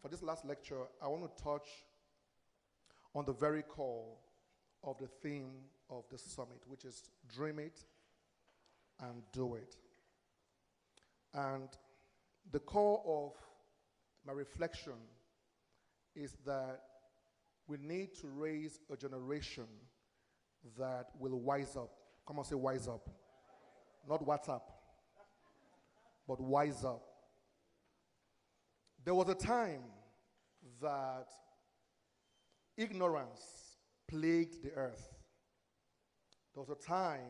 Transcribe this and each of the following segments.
For this last lecture, I want to touch on the very core of the theme of the summit, which is dream it and do it. And the core of my reflection is that we need to raise a generation that will wise up. Come on, say wise up. Not WhatsApp, but wise up. There was a time that ignorance plagued the earth. There was a time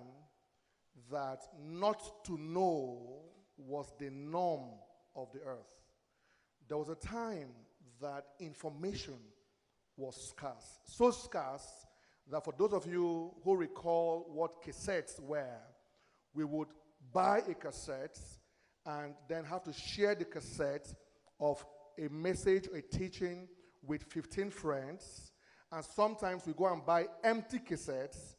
that not to know was the norm of the earth. There was a time that information was scarce. So scarce that for those of you who recall what cassettes were, we would buy a cassette and then have to share the cassette of a message or a teaching with 15 friends. And sometimes we go and buy empty cassettes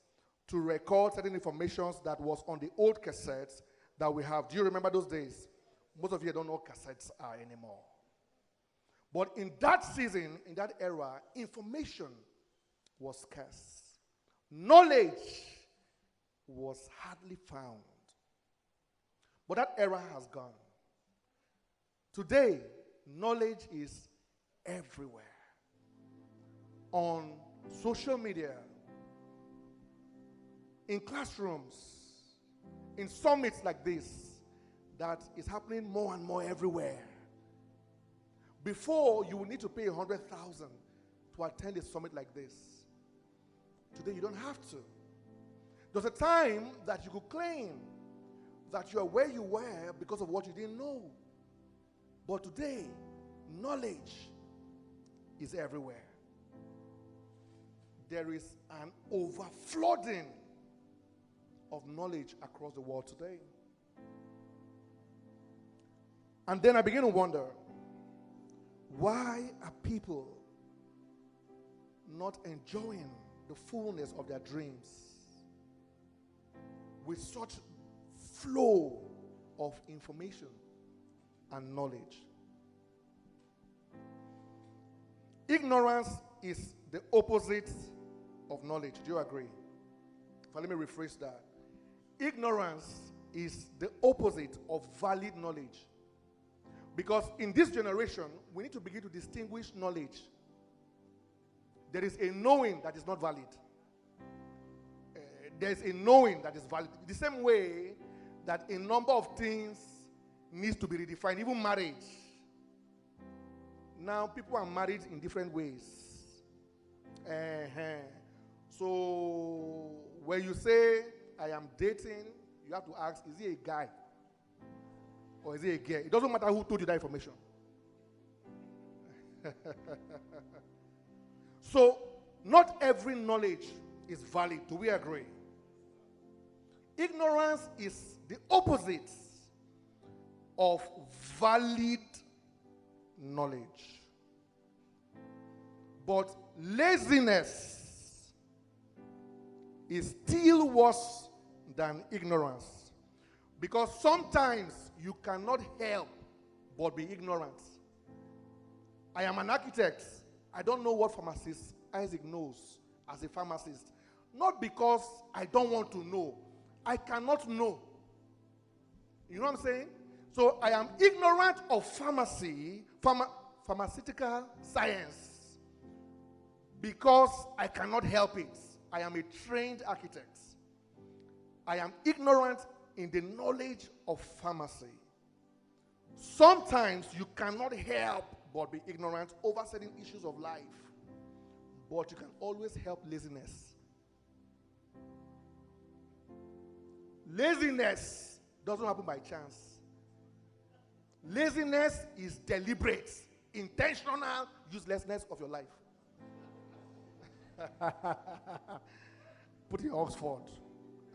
to record certain information that was on the old cassettes that we have. Do you remember those days? Most of you don't know what cassettes are anymore. But in that season, in that era, information was scarce. Knowledge was hardly found. But that era has gone. Today, knowledge is everywhere. On social media, in classrooms, in summits like this, that is happening more and more everywhere. Before, you would need to pay 100,000 to attend a summit like this. Today, you don't have to. There's a time that you could claim that you are where you were because of what you didn't know. But today, knowledge is everywhere. There is an overflooding of knowledge across the world today. And then I begin to wonder, why are people not enjoying the fullness of their dreams with such flow of information and knowledge? Ignorance is the opposite of knowledge. Do you agree? But let me rephrase that. Ignorance is the opposite of valid knowledge. Because in this generation, we need to begin to distinguish knowledge. There is a knowing that is not valid. There is a knowing that is valid. The same way that a number of things needs to be redefined, even marriage. Now, people are married in different ways. So, when you say, I am dating, you have to ask, is he a guy? Or is he a girl? It doesn't matter who told you that information. So, not every knowledge is valid. Do we agree? Ignorance is the opposite of valid knowledge. But laziness is still worse than ignorance. Because sometimes you cannot help but be ignorant. I am an architect. I don't know what pharmacist Isaac knows as a pharmacist. Not because I don't want to know. I cannot know. You know what I'm saying? So I am ignorant of pharmaceutical science, because I cannot help it. I am a trained architect. I am ignorant in the knowledge of pharmacy. Sometimes you cannot help but be ignorant over certain issues of life. But you can always help laziness. Laziness doesn't happen by chance. Laziness is deliberate, intentional uselessness of your life. Put in Oxford,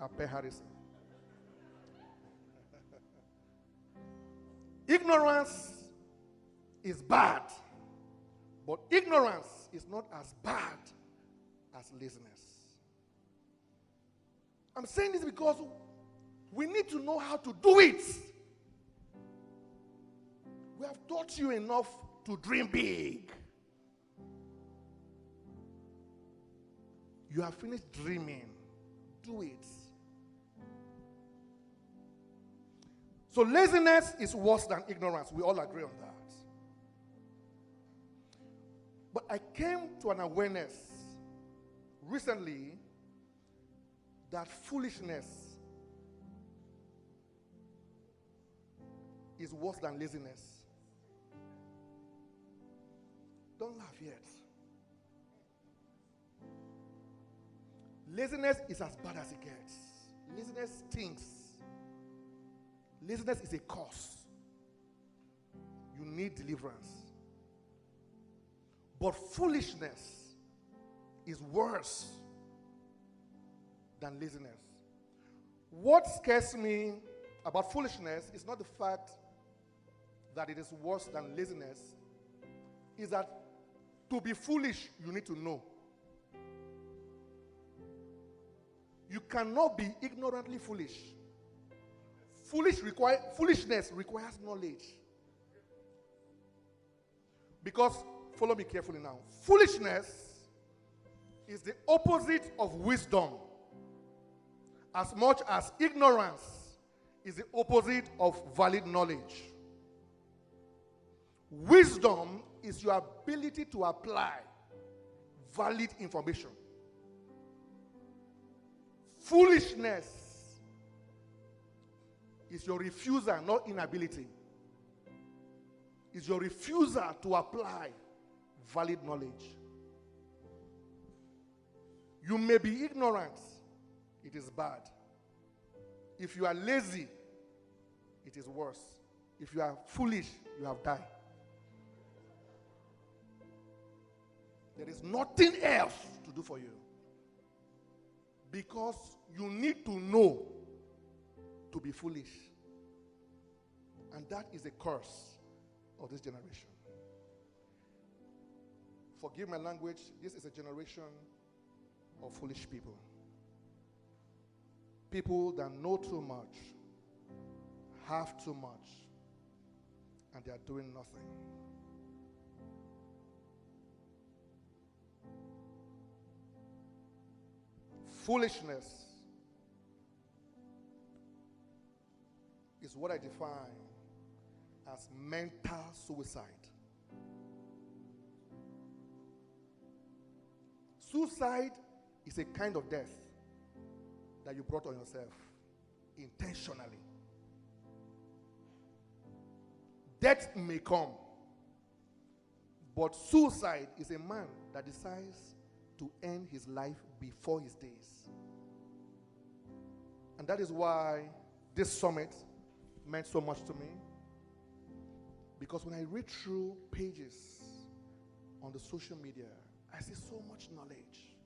Apeh Harrison. Ignorance is bad, but ignorance is not as bad as laziness. I'm saying this because we need to know how to do it. We have taught you enough to dream big. You have finished dreaming. Do it. So laziness is worse than ignorance. We all agree on that. But I came to an awareness recently that foolishness is worse than laziness. Don't laugh yet. Laziness is as bad as it gets. Laziness stinks. Laziness is a curse. You need deliverance. But foolishness is worse than laziness. What scares me about foolishness is not the fact that it is worse than laziness, is that to be foolish, you need to know. You cannot be ignorantly foolish. Foolishness requires knowledge. Because, follow me carefully now, foolishness is the opposite of wisdom, as much as ignorance is the opposite of valid knowledge. Wisdom is your ability to apply valid information. Foolishness is your refusal, not inability. Is your refusal to apply valid knowledge. You may be ignorant, it is bad. If you are lazy, it is worse. If you are foolish, you have died. There is nothing else to do for you. Because you need to know to be foolish. And that is a curse of this generation. Forgive my language, this is a generation of foolish people. People that know too much, have too much, and they are doing nothing. Foolishness is what I define as mental suicide. Suicide is a kind of death that you brought on yourself intentionally. Death may come, but suicide is a man that decides to end his life before his days. And that is why this summit meant so much to me. Because when I read through pages on the social media, I see so much knowledge.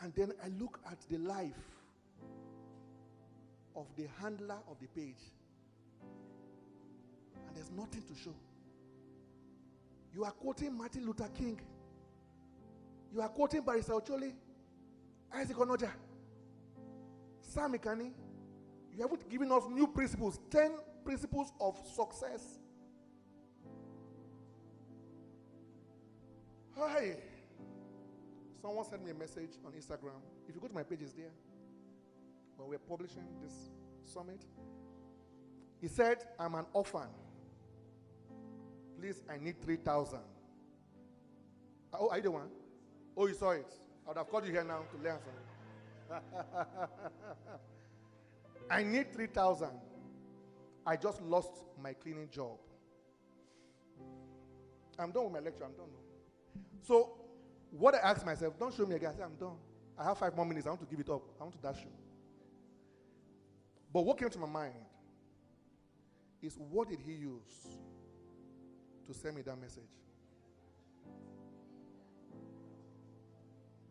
And then I look at the life of the handler of the page, and there's nothing to show. You are quoting Martin Luther King. You are quoting Barrister Ocholi, Isaac Onoja, Sam Ikani. You haven't given us new principles, 10 principles of success. Hi. Someone sent me a message on Instagram. If you go to my page, it's there. When we're publishing this summit, he said, I'm an orphan. Please, I need 3,000. Oh, are you the one? Oh, you saw it. I would have called you here now to learn something. I need 3,000. I just lost my cleaning job. I'm done with my lecture. I'm done. So, what I asked myself, don't show me again. I said, I'm done. I have 5 more minutes. I want to give it up. I want to dash you. But what came to my mind is, what did he use to send me that message?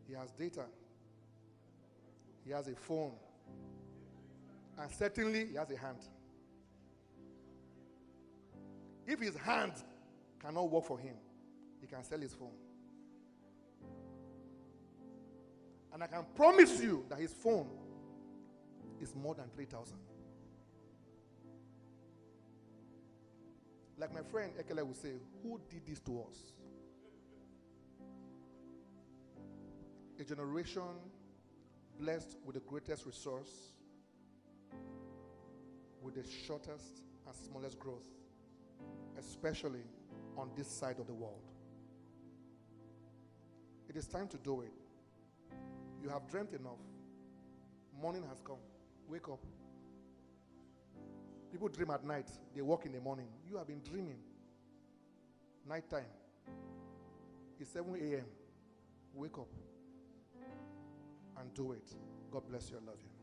He has data. He has a phone. And certainly, he has a hand. If his hand cannot work for him, he can sell his phone. And I can promise you that his phone is more than 3,000. Like my friend Ekele will say, who did this to us? A generation blessed with the greatest resource, with the shortest and smallest growth, especially on this side of the world. It is time to do it. You have dreamt enough. Morning has come. Wake up. People dream at night. They walk in the morning. You have been dreaming. Nighttime. It's 7 a.m. Wake up and do it. God bless you. I love you.